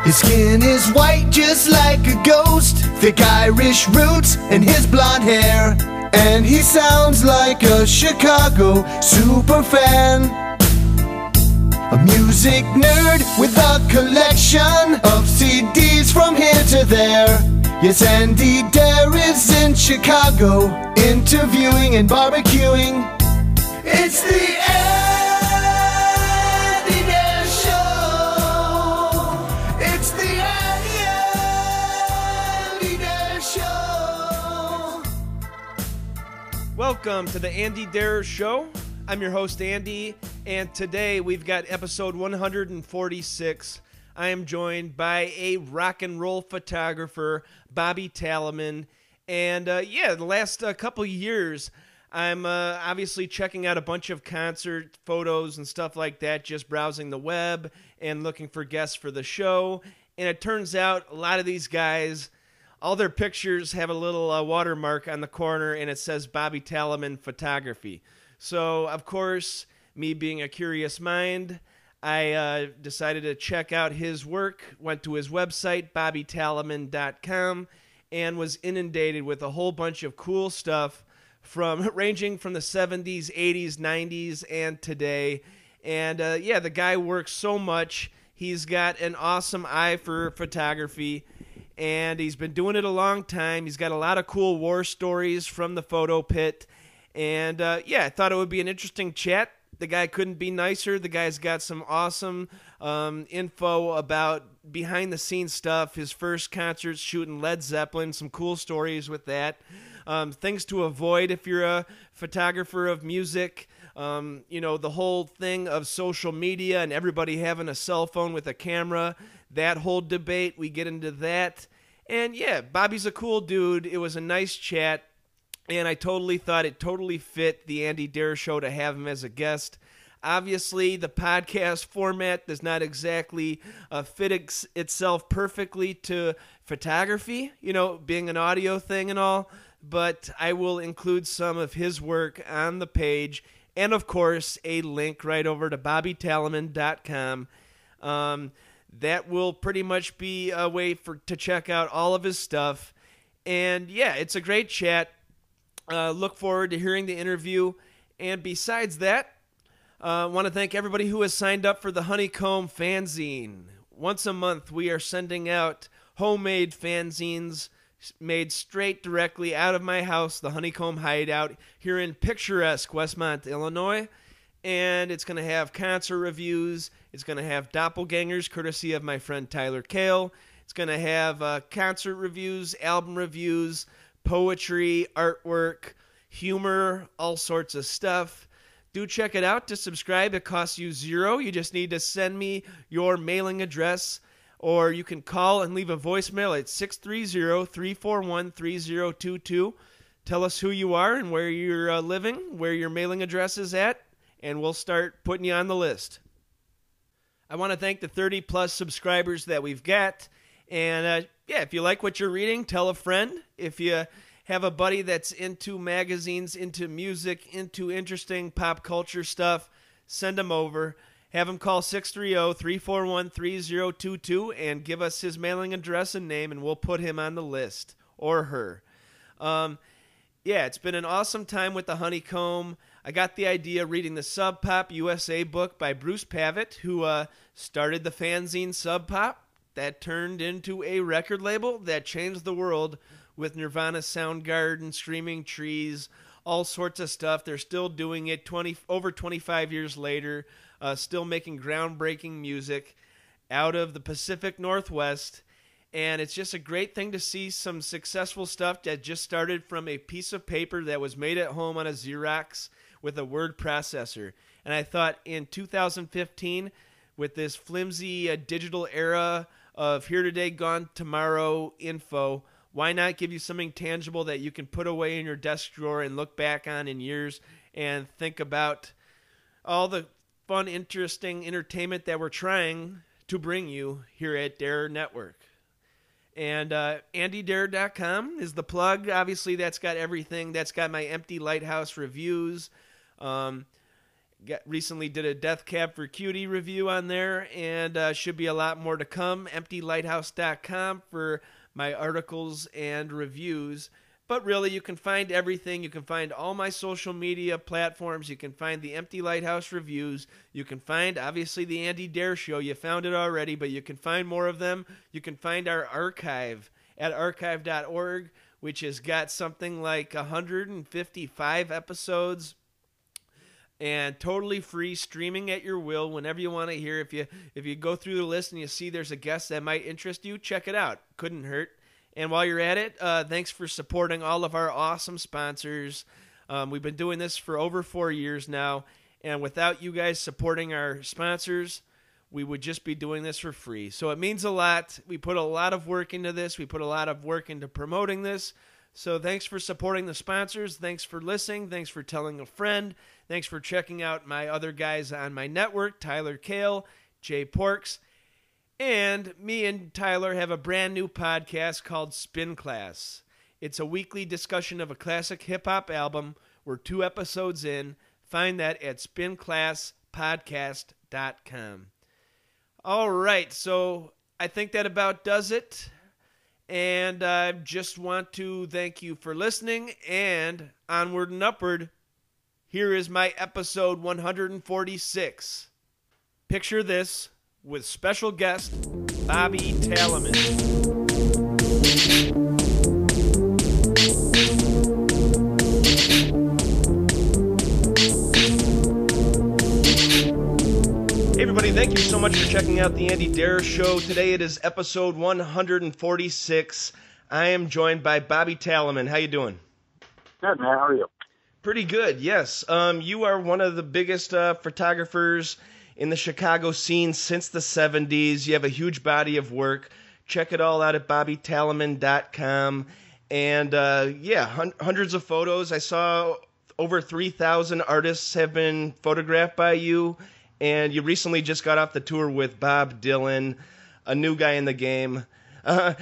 His skin is white just like a ghost, thick Irish roots and his blonde hair. And he sounds like a Chicago superfan, a music nerd with a collection of CDs from here to there. Yes, Andy Dare is in Chicago, interviewing and barbecuing. It's the Andy Dare Show. It's the Andy Dare Show. Welcome to the Andy Dare Show. I'm your host, Andy, and today we've got episode 146. I am joined by a rock and roll photographer, Bobby Talamine. And the last couple years, I'm obviously checking out a bunch of concert photos and stuff like that, just browsing the web and looking for guests for the show. And it turns out a lot of these guys, all their pictures have a little watermark on the corner, and it says Bobby Talamine Photography. So, of course, me being a curious mind, I decided to check out his work, went to his website, bobbytalamine.com, and was inundated with a whole bunch of cool stuff ranging from the 70s, 80s, 90s, and today. And the guy works so much. He's got an awesome eye for photography, and he's been doing it a long time. He's got a lot of cool war stories from the photo pit. And I thought it would be an interesting chat. The guy couldn't be nicer. The guy's got some awesome info about behind-the-scenes stuff. His first concerts shooting Led Zeppelin, some cool stories with that. Things to avoid if you're a photographer of music. The whole thing of social media and everybody having a cell phone with a camera. That whole debate, we get into that. And Bobby's a cool dude. It was a nice chat. And I totally thought it totally fit the Andy Dare Show to have him as a guest. Obviously, the podcast format does not exactly fit itself perfectly to photography, being an audio thing and all. But I will include some of his work on the page. And, of course, a link right over to bobbytalamine.com. That will pretty much be a way to check out all of his stuff. And, it's a great chat. Look forward to hearing the interview. And besides that, I want to thank everybody who has signed up for the Honeycomb fanzine. Once a month, we are sending out homemade fanzines made straight directly out of my house, the Honeycomb Hideout, here in picturesque Westmont, Illinois. And it's going to have concert reviews. It's going to have doppelgangers, courtesy of my friend Tyler Kale. It's going to have concert reviews, album reviews, poetry, artwork, humor, all sorts of stuff. Do check it out. To subscribe, it costs you $0. You just need to send me your mailing address, or you can call and leave a voicemail at 630-341-3022. Tell us who you are and where you're living, where your mailing address is at, and we'll start putting you on the list. I want to thank the 30-plus subscribers that we've got. And, if you like what you're reading, tell a friend. If you have a buddy that's into magazines, into music, into interesting pop culture stuff, send them over. Have him call 630-341-3022 and give us his mailing address and name, and we'll put him on the list, or her. It's been an awesome time with the Honeycomb. I got the idea reading the Sub Pop USA book by Bruce Pavitt, who started the fanzine Sub Pop. That turned into a record label that changed the world with Nirvana, Soundgarden, Screaming Trees, all sorts of stuff. They're still doing it over 25 years later, still making groundbreaking music out of the Pacific Northwest. And it's just a great thing to see some successful stuff that just started from a piece of paper that was made at home on a Xerox with a word processor. And I thought in 2015, with this flimsy digital era of here today, gone tomorrow info, why not give you something tangible that you can put away in your desk drawer and look back on in years and think about all the fun, interesting entertainment that we're trying to bring you here at Dare Network. And AndyDare.com is the plug. Obviously, that's got everything. That's got my Empty Lighthouse reviews. recently did a Death Cab for Cutie review on there, and should be a lot more to come. EmptyLighthouse.com for my articles and reviews. But really, you can find everything. You can find all my social media platforms. You can find the Empty Lighthouse reviews. You can find, obviously, the Andy Dare Show. You found it already, but you can find more of them. You can find our archive at archive.org, which has got something like 155 episodes and totally free, streaming at your will whenever you want to hear. If you go through the list and you see there's a guest that might interest you, check it out. Couldn't hurt. And while you're at it, thanks for supporting all of our awesome sponsors. We've been doing this for over 4 years now, and without you guys supporting our sponsors, we would just be doing this for free. So it means a lot. We put a lot of work into this. We put a lot of work into promoting this. So thanks for supporting the sponsors. Thanks for listening. Thanks for telling a friend. Thanks for checking out my other guys on my network, Tyler Kale, Jay Porks. And me and Tyler have a brand new podcast called Spin Class. It's a weekly discussion of a classic hip-hop album. We're 2 episodes in. Find that at spinclasspodcast.com. All right, so I think that about does it. And I just want to thank you for listening. And onward and upward, here is my episode 146. Picture this, with special guest Bobby Talamine. Hey everybody, thank you so much for checking out the Andy Dare Show. Today it is episode 146. I am joined by Bobby Talamine. How you doing? Good, man. How are you? Pretty good, yes. You are one of the biggest photographers in the Chicago scene since the 70s. You have a huge body of work. Check it all out at bobbytalamine.com. And, hundreds of photos. I saw over 3,000 artists have been photographed by you. And you recently just got off the tour with Bob Dylan, a new guy in the game. How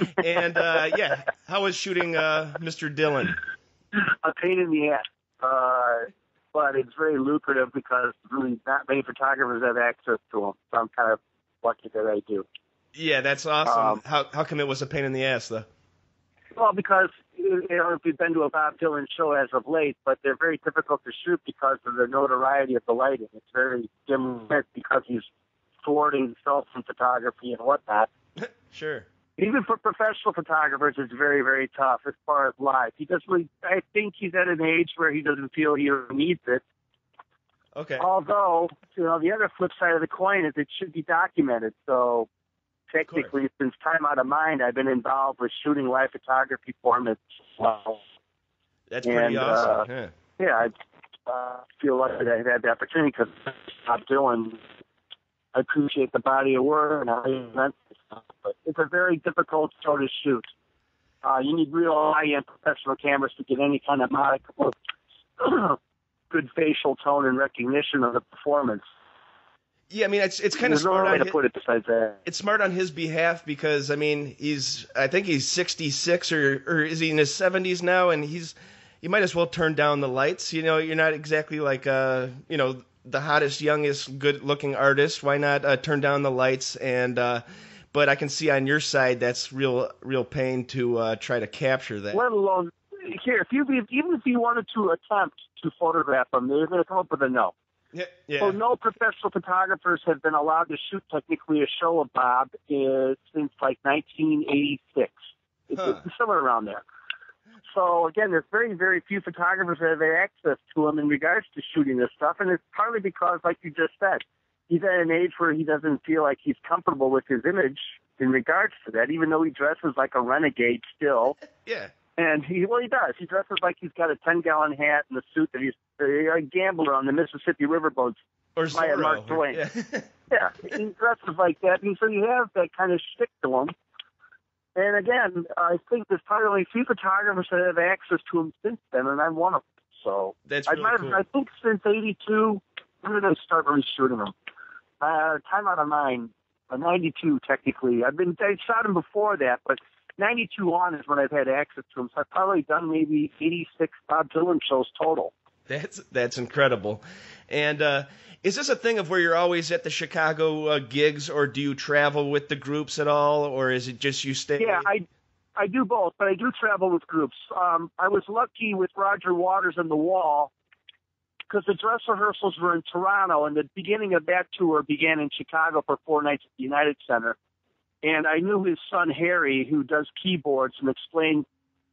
was shooting Mr. Dylan? A pain in the ass. But it's very lucrative because really not many photographers have access to them. So I'm kind of lucky that I do. Yeah, that's awesome. How come it was a pain in the ass, though? Well, because, you know, if you've been to a Bob Dylan show as of late, but they're very difficult to shoot because of the notoriety of the lighting. It's very dim lit because he's thwarting himself from photography and whatnot. Sure. Even for professional photographers, it's very, very tough as far as live. He doesn't really, I think he's at an age where he doesn't feel he needs it. Okay. Although, you know, the other flip side of the coin is it should be documented. So technically, since time out of mind, I've been involved with shooting live photography for him as well. That's pretty awesome. Yeah, I feel lucky that I had the opportunity because Bob Dylan, I appreciate the body of work and how he invents stuff, but it's a very difficult show to shoot. You need real high-end professional cameras to get any kind of modicum of good facial tone and recognition of the performance. Yeah, I mean, it's kind of smart. There's no way to put it besides that. It's smart on his behalf because, I mean, I think he's 66 or is he in his 70s now? And you might as well turn down the lights. You know, you're not exactly like, the hottest, youngest, good-looking artist. Why not turn down the lights? And but I can see on your side that's real pain to try to capture that. Let alone here, even if you wanted to attempt to photograph them, they're going to come up with a no. Yeah. So no professional photographers have been allowed to shoot technically a show of Bob since like 1986. It's somewhere around there. So again, there's very, very few photographers that have access to him in regards to shooting this stuff, and it's partly because, like you just said, he's at an age where he doesn't feel like he's comfortable with his image in regards to that, even though he dresses like a renegade still. Yeah. And he does. He dresses like he's got a 10-gallon hat and a suit that he's a gambler on the Mississippi riverboats by Mark Twain. Yeah, he dresses like that, and so you have that kind of shtick to him. And again, I think there's probably only a few photographers that have access to him since then, and I'm one of them. So that's really cool. I think since '82, when did I start really shooting them? Time out of mind, 92 technically. I shot him before that, but 92 on is when I've had access to him. So I've probably done maybe 86 Bob Dylan shows total. That's incredible. And Is this a thing of where you're always at the Chicago gigs, or do you travel with the groups at all, or is it just you stay? Yeah, I do both, but I do travel with groups. I was lucky with Roger Waters and The Wall because the dress rehearsals were in Toronto, and the beginning of that tour began in Chicago for 4 nights at the United Center. And I knew his son, Harry, who does keyboards, and explained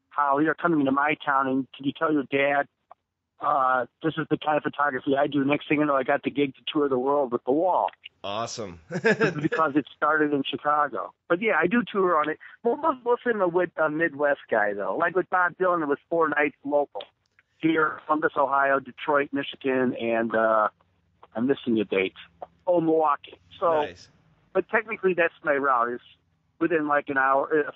how you're coming to my town, and can you tell your dad this is the kind of photography I do? Next thing you know, I got the gig to tour the world with The Wall. Awesome. Because it started in Chicago. But yeah, I do tour on it. Well, mostly I'm a Midwest guy, though. Like with Bob Dylan, it was 4 nights local. Here, Columbus, Ohio, Detroit, Michigan, and I'm missing a date. Oh, Milwaukee. So, nice. But technically that's my route. It's within like an hour,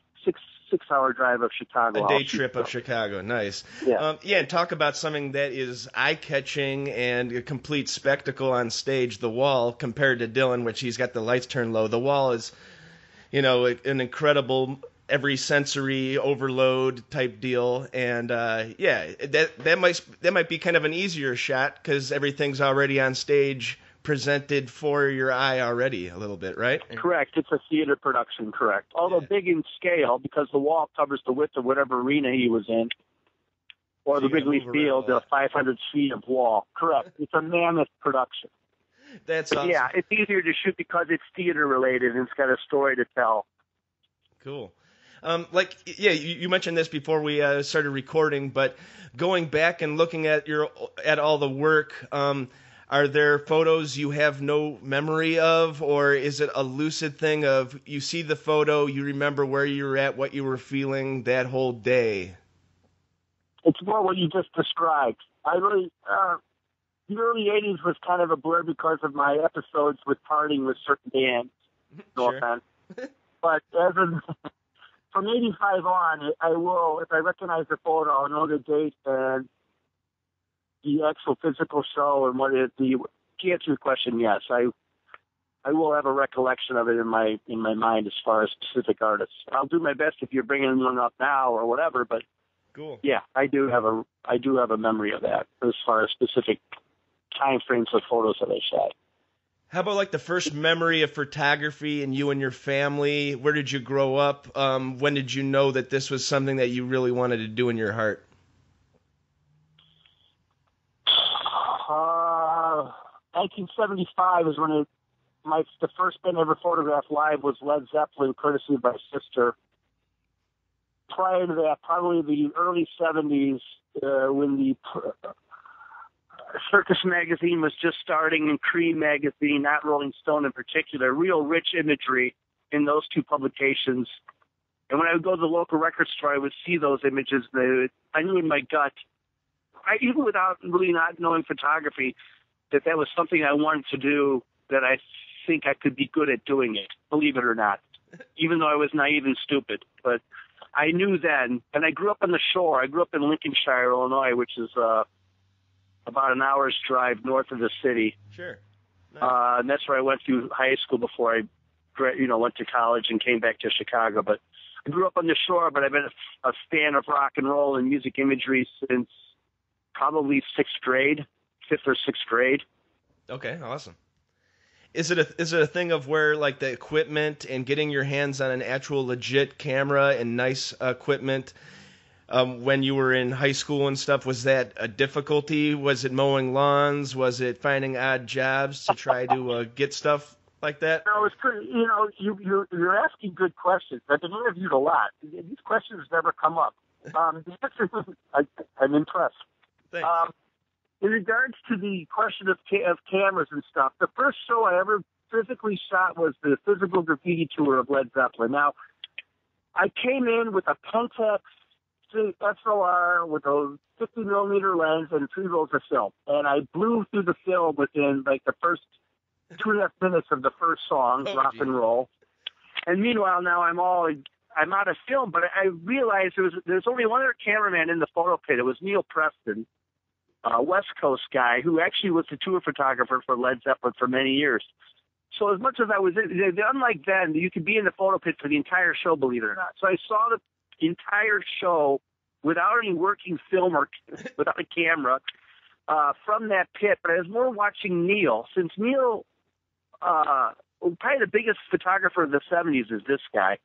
six-hour drive of Chicago. A day trip of Chicago. Nice. Yeah. And talk about something that is eye-catching and a complete spectacle on stage, The Wall, compared to Dylan, which he's got the lights turned low. The Wall is, an incredible every sensory overload type deal. And, that might be kind of an easier shot because everything's already on stage presented for your eye already a little bit, right? Correct. It's a theater production, correct. Although big in scale because The Wall covers the width of whatever arena he was in. Or the Wrigley Field, the 500 feet of wall. Correct. It's a mammoth production. That's awesome. Yeah, it's easier to shoot because it's theater related and it's got a story to tell. Cool. You mentioned this before we started recording, but going back and looking at all the work, are there photos you have no memory of, or is it a lucid thing of you see the photo, you remember where you were at, what you were feeling that whole day? It's more what you just described. The early 80s was kind of a blur because of my episodes with partying with certain bands. No Sure. offense. But from 85 on, I will, if I recognize the photo, I'll know the date and the actual physical show and to answer your question, yes, I will have a recollection of it in my mind as far as specific artists. I'll do my best if you're bringing one up now or whatever, but cool. Yeah, I do have a memory of that as far as specific time frames of photos that I shot. How about like the first memory of photography and you and your family? Where did you grow up? When did you know that this was something that you really wanted to do in your heart? 1975 is when the first band I ever photographed live was Led Zeppelin, courtesy of my sister. Prior to that, probably the early 70s, when the Circus magazine was just starting and Cream magazine, not Rolling Stone in particular, real rich imagery in those two publications. And when I would go to the local record store, I would see those images. I knew in my gut, even without really not knowing photography, that was something I wanted to do, that I think I could be good at doing it, believe it or not, even though I was naive and stupid. But I knew then, and I grew up on the shore. I grew up in Lincolnshire, Illinois, which is about an hour's drive north of the city. Sure. Nice. And that's where I went through high school before I went to college and came back to Chicago. But I grew up on the shore, but I've been a fan of rock and roll and music imagery since probably fifth or sixth grade. Okay, awesome. Is it a thing of where like the equipment and getting your hands on an actual legit camera and nice equipment when you were in high school and stuff, was that a difficulty? Was it mowing lawns? Was it finding odd jobs to try to get stuff like that? No, it's pretty. You're asking good questions. I've been interviewed a lot. These questions never come up. The answer is I'm impressed. Thanks. In regards to the question of cameras and stuff, the first show I ever physically shot was the physical graffiti tour of Led Zeppelin. Now, I came in with a Pentax SLR with a 50-millimeter lens and 3 rolls of film, and I blew through the film within like the first 2.5 minutes of the first song, Rock and Roll. And meanwhile, now I'm out of film, but I realized there's only one other cameraman in the photo pit. It was Neil Preston, a West Coast guy who actually was the tour photographer for Led Zeppelin for many years. So as much as I was unlike then, you could be in the photo pit for the entire show, believe it or not. So I saw the entire show without any working film or without a camera. from that pit, but I was more watching Neil, since Neil, probably the biggest photographer of the 70s is this guy.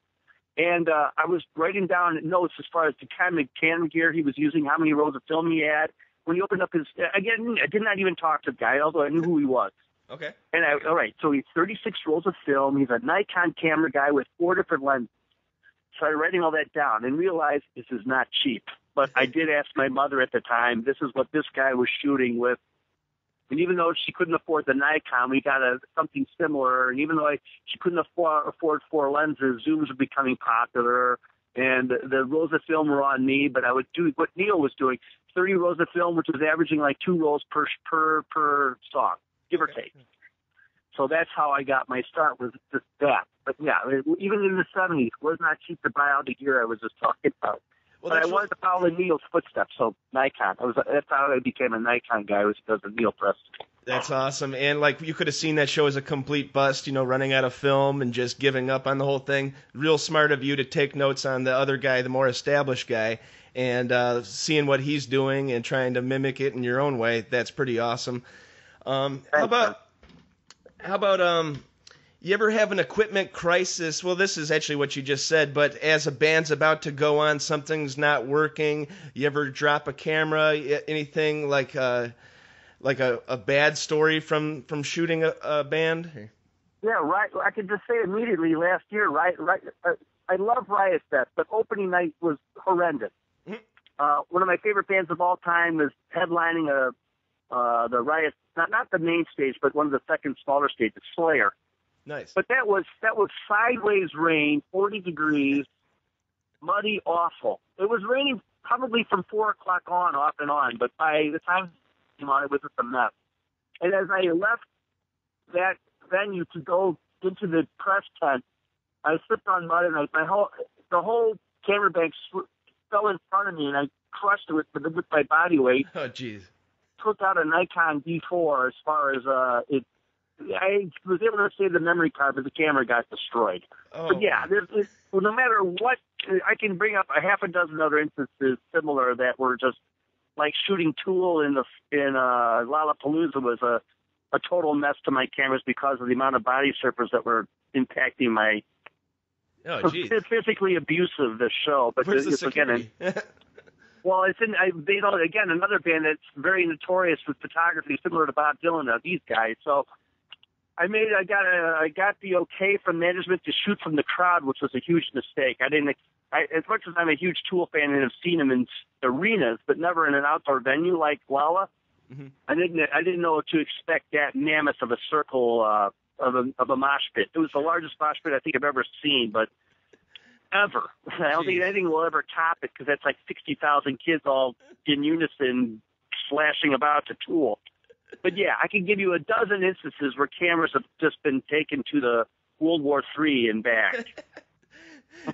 And I was writing down notes as far as the kind of camera gear he was using, how many rolls of film he had. When he opened up his, again, I did not even talk to the guy, although I knew who he was. Okay. And all right, so he's 36 rolls of film. He's a Nikon camera guy with 4 different lenses. Started writing all that down and realized this is not cheap. But I did ask my mother at the time, this is what this guy was shooting with. And even though she couldn't afford the Nikon, we got something similar. And even though she couldn't afford 4 lenses, zooms were becoming popular. And the rolls of film were on me, but I would do what Neil was doing, 30 rolls of film, which was averaging like 2 rolls per song, give or take. So that's how I got my start, was just that. But yeah, even in the 70s, it was not cheap to buy all the gear I was just talking about. Well, but I wanted to follow Neil's footsteps, so Nikon. That's how I became a Nikon guy, was because of Neil Preston. That's awesome. And, like, you could have seen that show as a complete bust, running out of film and just giving up on the whole thing. Real smart of you to take notes on the other guy, the more established guy, and seeing what he's doing and trying to mimic it in your own way. That's pretty awesome. How about you ever have an equipment crisis? Well, this is actually what you just said, but as a band's about to go on, something's not working, you ever drop a camera, anything like a bad story from shooting a band? Yeah, right. I could just say immediately last year, right. I love Riot Fest, but opening night was horrendous. Mm-hmm. One of my favorite bands of all time is headlining the Riot, not the main stage, but one of the second smaller stages, Slayer. Nice. But that was sideways rain, 40 degrees, muddy, awful. It was raining probably from 4 o'clock on, off and on, but by the time it came on, it was just a mess. And as I left that venue to go into the press tent, I slipped on mud, and the whole camera bank fell in front of me, and I crushed it with my body weight. Oh, jeez. Took out a Nikon D4 as far as it. I was able to save the memory card, but the camera got destroyed. Oh. But yeah, no matter what, I can bring up a half a dozen other instances similar that were just like shooting Tool in Lollapalooza was a total mess to my cameras because of the amount of body surfers that were impacting my. Oh, geez. It's physically abusive, this show. But where's the security? Well, it's again, another band that's very notorious with photography, similar to Bob Dylan, these guys. So I got the okay from management to shoot from the crowd, which was a huge mistake. As much as I'm a huge Tool fan and have seen them in arenas, but never in an outdoor venue like Lolla, mm-hmm. I didn't know to expect that mammoth of a circle of a mosh pit. It was the largest mosh pit I think I've ever seen, but ever. I don't think anything will ever top it because that's like 60,000 kids all in unison slashing about to Tool. But yeah, I can give you a dozen instances where cameras have just been taken to the World War III and back.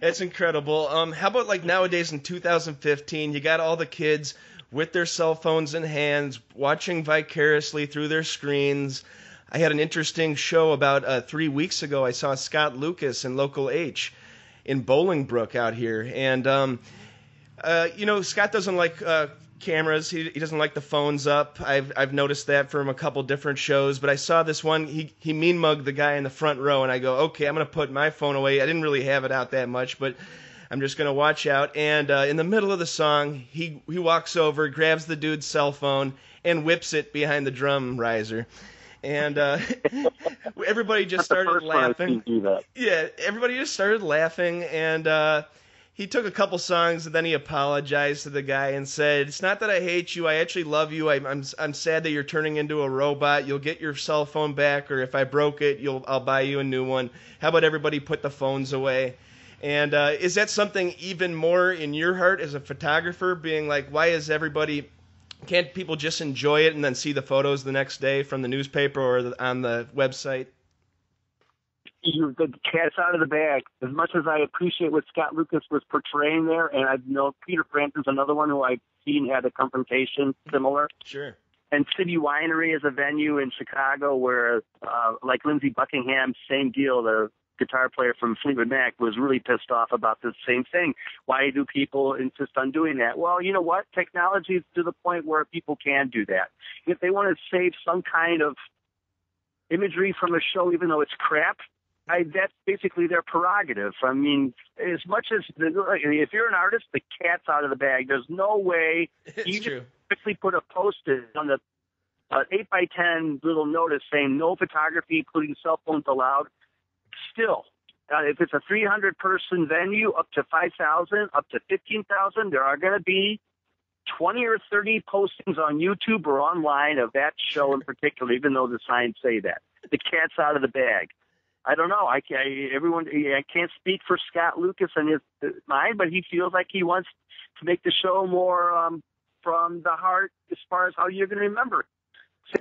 That's incredible. How about like nowadays in 2015, you got all the kids with their cell phones in hands, watching vicariously through their screens. I had an interesting show about 3 weeks ago. I saw Scott Lucas in Local H in Bolingbrook out here. And, Scott doesn't like cameras. He doesn't like the phones up. I've noticed that from a couple different shows. But I saw this one. He mean mugged the guy in the front row, and I go, okay, I'm going to put my phone away. I didn't really have it out that much, but I'm just going to watch out. And in the middle of the song, he walks over, grabs the dude's cell phone, and whips it behind the drum riser. And everybody just started laughing. Yeah, everybody just started laughing, and he took a couple songs, and then he apologized to the guy and said, "It's not that I hate you. I actually love you. I'm sad that you're turning into a robot. You'll get your cell phone back, or if I broke it, I'll buy you a new one. How about everybody put the phones away?" And is that something even more in your heart as a photographer, being like, why is everybody... Can't people just enjoy it and then see the photos the next day from the newspaper or on the website? The cat's out of the bag. As much as I appreciate what Scott Lucas was portraying there, and I know Peter Frampton's another one who I've seen had a confrontation similar. Sure. And City Winery is a venue in Chicago where, like Lindsey Buckingham, same deal. The guitar player from Fleetwood Mac, was really pissed off about the same thing. Why do people insist on doing that? Well, you know what? Technology is to the point where people can do that. If they want to save some kind of imagery from a show, even though it's crap, that's basically their prerogative. I mean, as much as if you're an artist, the cat's out of the bag. There's no way you true. just quickly put a post-it on the 8x10 little notice saying no photography, including cell phones allowed. Still, if it's a 300-person venue, up to 5,000, up to 15,000, there are going to be 20 or 30 postings on YouTube or online of that show in particular, even though the signs say that. The cat's out of the bag. I don't know. I can't speak for Scott Lucas and his mind, but he feels like he wants to make the show more from the heart as far as how you're going to remember it.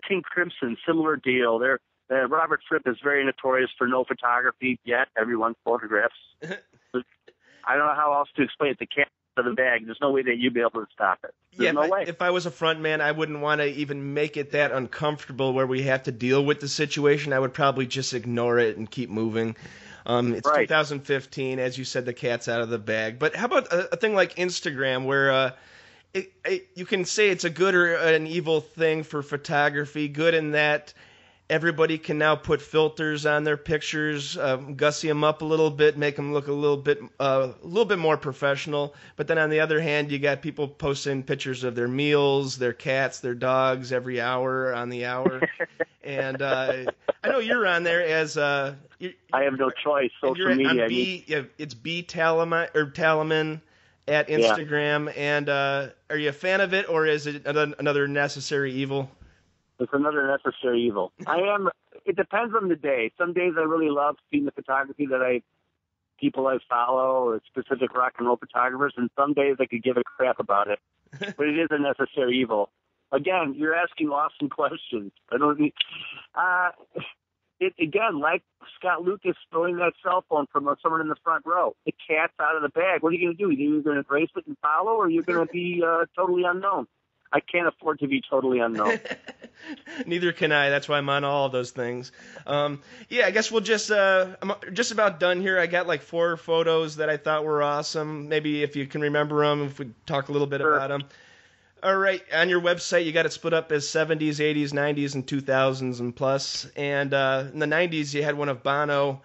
King Crimson, similar deal. Robert Fripp is very notorious for no photography, yet everyone photographs. I don't know how else to explain it. The cat out of the bag. There's no way that you'd be able to stop it. There's no way. If I was a front man, I wouldn't want to even make it that uncomfortable where we have to deal with the situation. I would probably just ignore it and keep moving. It's right. 2015, as you said, the cat's out of the bag. But how about a thing like Instagram where you can say it's a good or an evil thing for photography? Good in that everybody can now put filters on their pictures, gussy them up a little bit, make them look a little bit more professional. But then on the other hand, you got people posting pictures of their meals, their cats, their dogs every hour on the hour. And I know you're on there as I have no choice. Social media. It's Talamine at Instagram. Yeah. And are you a fan of it, or is it another necessary evil? It's another necessary evil. I am. It depends on the day. Some days I really love seeing the photography that people I follow, or specific rock and roll photographers, and some days I could give a crap about it. But it is a necessary evil. Again, you're asking awesome questions. I don't need. Again, like Scott Lucas throwing that cell phone from someone in the front row. The cat's out of the bag. What are you going to do? You're going to embrace it and follow, or you're going to be totally unknown? I can't afford to be totally unknown. Neither can I. That's why I'm on all of those things. I guess we'll just I'm just about done here. I got like 4 photos that I thought were awesome. Maybe if you can remember them, if we talk a little bit about them. All right, on your website, you got it split up as 70s, 80s, 90s, and 2000s and plus. And in the 90s, you had one of Bono.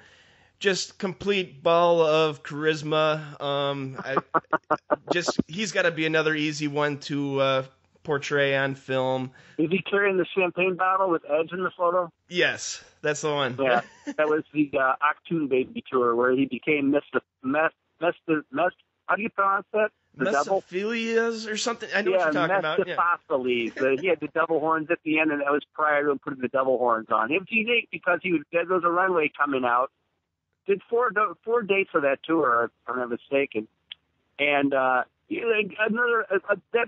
Just complete ball of charisma. He's got to be another easy one to portray on film. Is he carrying the champagne bottle with Edge in the photo? Yes, that's the one. Yeah, that was the Octoon Baby tour where he became how do you pronounce that? Mesophilias or something? I know what you're talking about. Mesophilies. He had the double horns at the end, and that was prior to him putting the double horns on. It was unique because there was a runway coming out. Did four dates of that tour, if I'm not mistaken. And that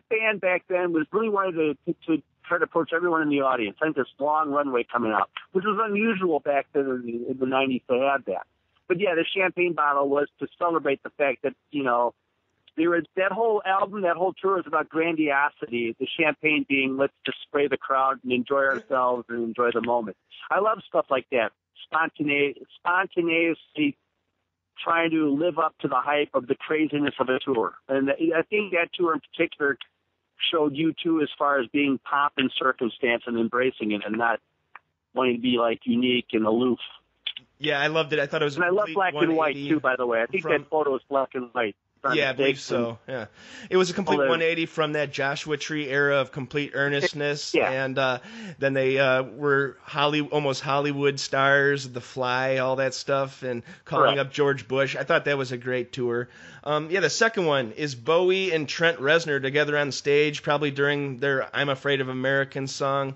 band back then was really wanted to try to approach everyone in the audience. I think this long runway coming out, which was unusual back then in the 90s to have that. But yeah, the champagne bottle was to celebrate the fact that, that whole album, that whole tour is about grandiosity. The champagne being, let's just spray the crowd and enjoy ourselves and enjoy the moment. I love stuff like that. Spontaneously trying to live up to the hype of the craziness of a tour. And I think that tour in particular showed you too as far as being pomp and circumstance and embracing it and not wanting to be like unique and aloof. Yeah, I loved it. I thought it was and I love black and white too, by the way. I think that photo is black and white. Yeah, I believe so. Yeah, it was a complete 180 from that Joshua Tree era of complete earnestness, and then they were almost Hollywood stars, The Fly, all that stuff, and calling up George Bush. I thought that was a great tour. The second one is Bowie and Trent Reznor together on stage, probably during their "I'm Afraid of Americans" song.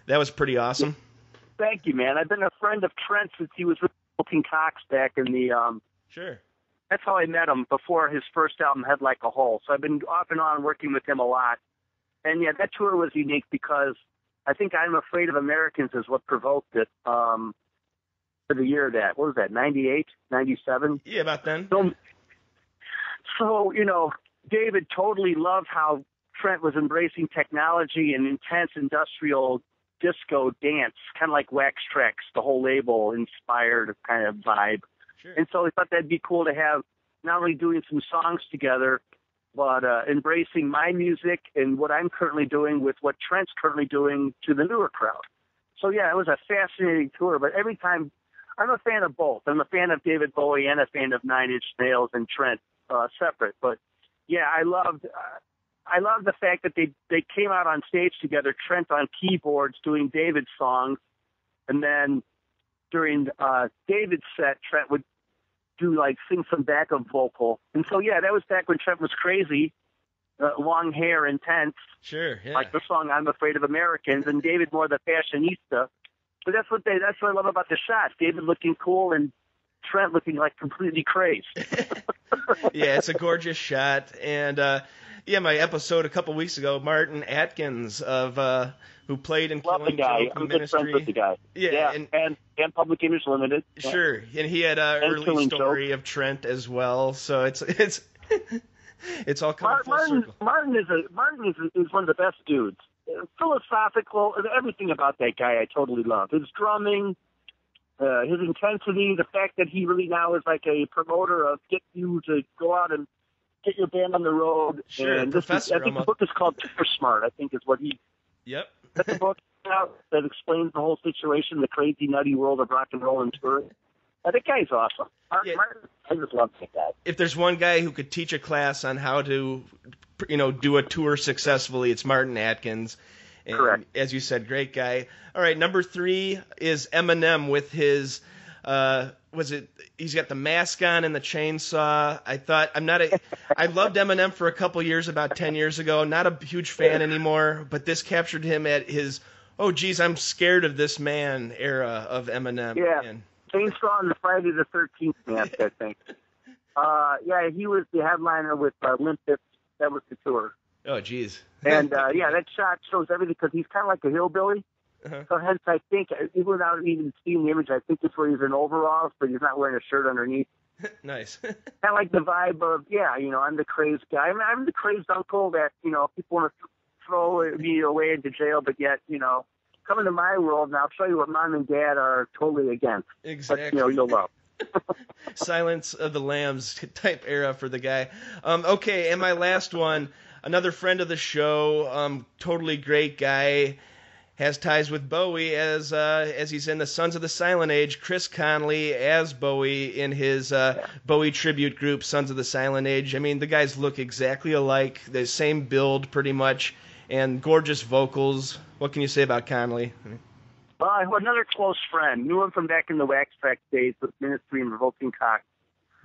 That was pretty awesome. Thank you, man. I've been a friend of Trent since he was with Milton Cox back in the Sure. That's how I met him before his first album, Head Like a Hole. So I've been off and on working with him a lot. And, yeah, that tour was unique because I think I'm Afraid of Americans is what provoked it for the year that, what was that, 98, 97? Yeah, about then. So, David totally loved how Trent was embracing technology and intense industrial disco dance, kind of like Wax Trax, the whole label inspired kind of vibe. Sure. And so we thought that'd be cool to have not only doing some songs together, but embracing my music and what I'm currently doing with what Trent's currently doing to the newer crowd. So, yeah, it was a fascinating tour. But every time, I'm a fan of both. I'm a fan of David Bowie and a fan of Nine Inch Nails and Trent separate. But, yeah, I loved the fact that they came out on stage together, Trent on keyboards doing David's songs. And then during David's set, Trent would sing some backup vocal. And so, yeah, that was back when Trent was crazy, long hair, intense. Sure, yeah. Like the song I'm Afraid of Americans, and David more the fashionista. But that's what I love about the shot. David looking cool and Trent looking like completely crazed. Yeah, it's a gorgeous shot. And, my episode a couple weeks ago, Martin Atkins of who played in Love Killing the guy. Joke I'm good friends with the guy. Yeah, and Public Image Limited. Sure, and he had an early story of Trent as well. So it's all coming full circle. Martin is one of the best dudes. Philosophical, everything about that guy I totally love. His drumming, his intensity, the fact that he really now is like a promoter of get you to go out and get your band on the road. Sure, and professor. I think the book is called Super Smart. I think is what he. Yep. That's the book out that explains the whole situation, the crazy, nutty world of rock and roll and touring. That guy's awesome. Yeah. Martin, I just love that guy. If there's one guy who could teach a class on how to, do a tour successfully, it's Martin Atkins. And correct. As you said, great guy. All right, number 3 is Eminem with his. He's got the mask on and the chainsaw. I loved Eminem for a couple years, about 10 years ago. Not a huge fan anymore, but this captured him at his, oh geez, I'm scared of this man era of Eminem. Yeah. And, Chainsaw on the Friday the 13th mask, I think. He was the headliner with Limp Bizkit. That was the tour. Oh, geez. And, that shot shows everything because he's kind of like a hillbilly. Uh-huh. So hence, I think, even without even seeing the image, I think it's where he's in overalls, but he's not wearing a shirt underneath. Nice. Kind of like the vibe of, I'm the crazed guy. I mean, I'm the crazed uncle that, people want to throw me away into jail, but yet, come into my world and I'll show you what mom and dad are totally against. Exactly. But, you'll love. Silence of the Lambs type era for the guy. Okay, and my last one, another friend of the show, totally great guy, has ties with Bowie as he's in the Sons of the Silent Age. Chris Conley as Bowie in his Bowie tribute group, Sons of the Silent Age. I mean, the guys look exactly alike, the same build pretty much, and gorgeous vocals. What can you say about Conley? Well, I have another close friend. Knew him from back in the Wax Track days with Ministry and Revolting Cock.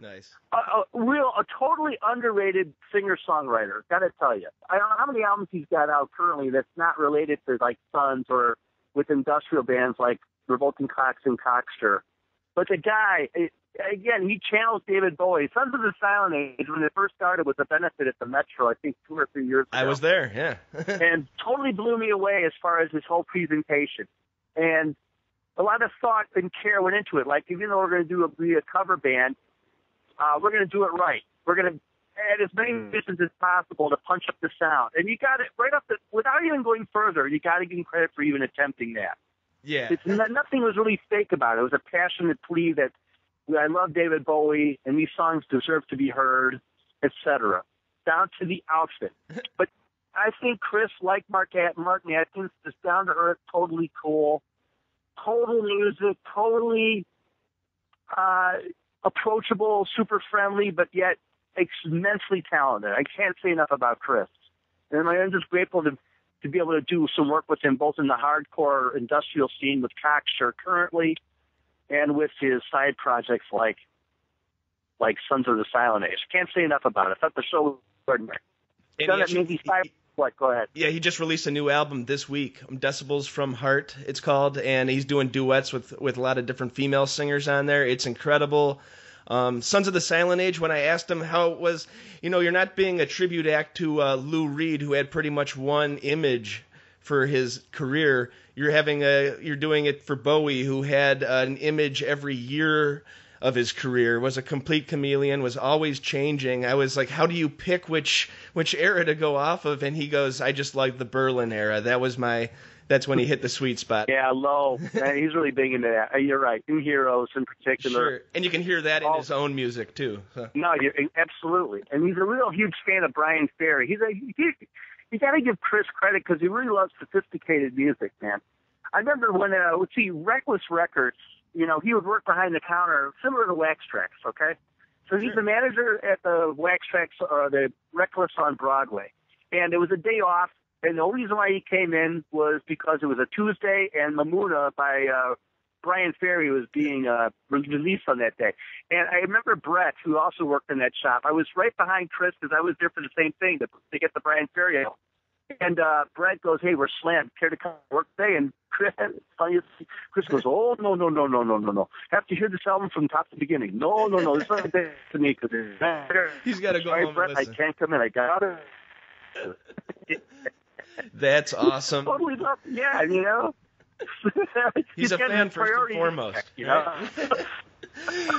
Nice. A totally underrated singer-songwriter, gotta tell you. I don't know how many albums he's got out currently that's not related to, like, Sons or with industrial bands like Revolting Cocks and Cockster. But the guy, again, he channels David Bowie. Sons of the Silent Age, when it first started, was a benefit at the Metro, I think 2 or 3 years ago. I was there, yeah. And totally blew me away as far as his whole presentation. And a lot of thought and care went into it. Like, even though we're going to be a cover band, we're going to do it right. We're going to add as many musicians as possible to punch up the sound. And you got it right up without even going further, you got to give him credit for even attempting that. Yeah. Nothing was really fake about it. It was a passionate plea that I love David Bowie and these songs deserve to be heard, etc. Down to the outfit. But I think Chris, like Martin Atkins, is down to earth, totally cool, total music, totally approachable, super friendly, but yet immensely talented. I can't say enough about Chris. And I'm just grateful to be able to do some work with him, both in the hardcore industrial scene with Cockster currently, and with his side projects like Sons of the Silent Age. Can't say enough about it. I thought the show was extraordinary. Done it maybe 5. What? Go ahead. Yeah, he just released a new album this week, Decibels from Heart, it's called, and he's doing duets with a lot of different female singers on there. It's incredible. Sons of the Silent Age, when I asked him how it was, you're not being a tribute act to Lou Reed, who had pretty much one image for his career. You're doing it for Bowie, who had an image every year of his career, was a complete chameleon, was always changing. I was like, how do you pick which era to go off of? And he goes, I just like the Berlin era. That was my That's when he hit the sweet spot. Yeah, low. Man, he's really big into that. You're right. New Heroes in particular. Sure. And you can hear that in his own music, too. Huh. No, absolutely. And he's a real huge fan of Brian Ferry. You got to give Chris credit because he really loves sophisticated music, man. I remember when, Reckless Records, he would work behind the counter, similar to Wax Trax, okay? So he's the manager at the Wax Trax, the Reckless on Broadway. And it was a day off. And the only reason why he came in was because it was a Tuesday, and Mamuna by Brian Ferry was being released on that day. And I remember Brett, who also worked in that shop. I was right behind Chris because I was there for the same thing to get the Brian Ferry out. And Brett goes, "Hey, we're slammed. Care to come to work today?" And Chris goes, "Oh, no. Have to hear this album from top to beginning. No. It's not that to me because he's got to go home Brett, and listen. I can't come in. I got it." That's awesome. Totally not. Yeah, He's a fan first and foremost. Right?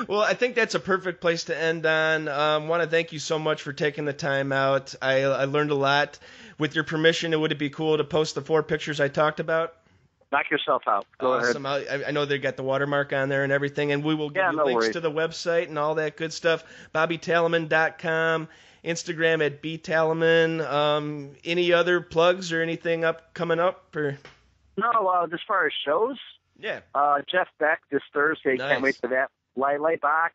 Well, I think that's a perfect place to end on. Want to thank you so much for taking the time out. I learned a lot. With your permission, would it be cool to post the 4 pictures I talked about? Knock yourself out. Go awesome. ahead. I know they got the watermark on there and everything, and we will give you links to the website and all that good stuff. BobbyTalamine.com. Instagram at btalamine. Any other plugs or anything coming up? Or? No, as far as shows, yeah. Jeff Beck this Thursday. Nice. Can't wait for that. Bach,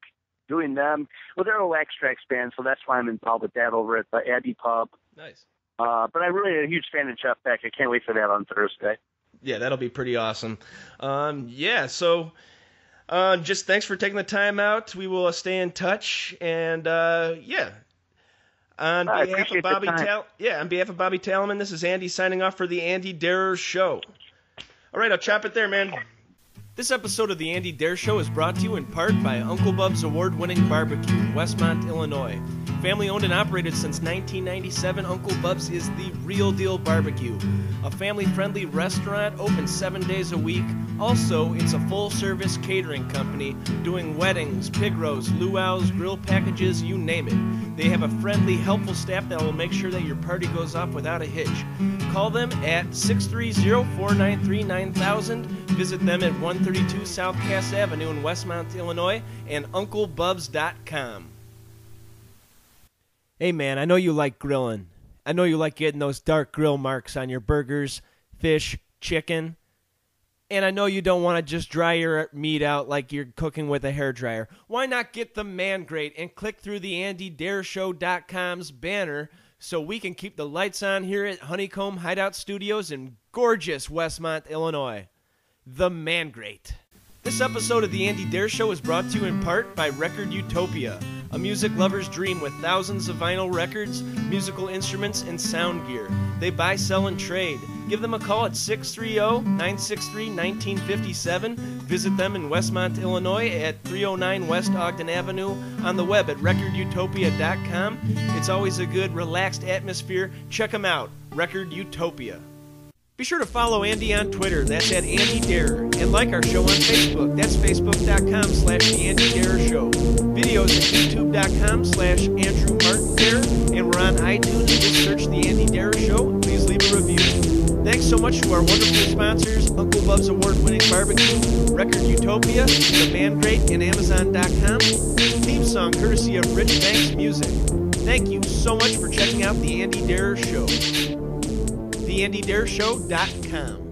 doing them. Well, they're a Wax Trax band, so that's why I'm involved with that over at the Abbey Pub. Nice. But I'm really a huge fan of Jeff Beck. I can't wait for that on Thursday. Yeah, that'll be pretty awesome. So just thanks for taking the time out. We will stay in touch, and On behalf of Bobby Talamine, this is Andy signing off for the Andy Darer Show. All right, I'll chop it there, man. This episode of the Andy Dare Show is brought to you in part by Uncle Bub's award-winning barbecue in Westmont, Illinois. Family-owned and operated since 1997, Uncle Bub's is the real deal barbecue. A family-friendly restaurant open 7 days a week. Also, it's a full-service catering company doing weddings, pig roasts, luau's, grill packages, you name it. They have a friendly, helpful staff that will make sure that your party goes off without a hitch. Call them at 630-493-9000. Visit them at 132 South Cass Avenue in Westmont, Illinois, and UncleBubs.com. Hey man, I know you like grilling. I know you like getting those dark grill marks on your burgers, fish, chicken. And I know you don't want to just dry your meat out like you're cooking with a hairdryer. Why not get the Man Grate and click through the AndyDareShow.com's banner so we can keep the lights on here at Honeycomb Hideout Studios in gorgeous Westmont, Illinois. The Man Grate. This episode of the Andy Dare Show is brought to you in part by Record Utopia, a music lover's dream with thousands of vinyl records, musical instruments, and sound gear. They buy, sell, and trade. Give them a call at 630-963-1957. Visit them in Westmont, Illinois at 309 West Ogden Avenue, on the web at recordutopia.com. It's always a good, relaxed atmosphere. Check them out, Record Utopia. Be sure to follow Andy on Twitter, that's at Andy Dare, and like our show on Facebook, that's facebook.com/The Andy Dare Show. Videos at youtube.com/Andrew Martin Dare, and we're on iTunes, just search The Andy Dare Show. Please leave a review. Thanks so much to our wonderful sponsors, Uncle Bub's award-winning barbecue, Record Utopia, The Man Grate, and Amazon.com. Theme song courtesy of Rich Banks Music. Thank you so much for checking out The Andy Dare Show. TheAndyDareShow.com.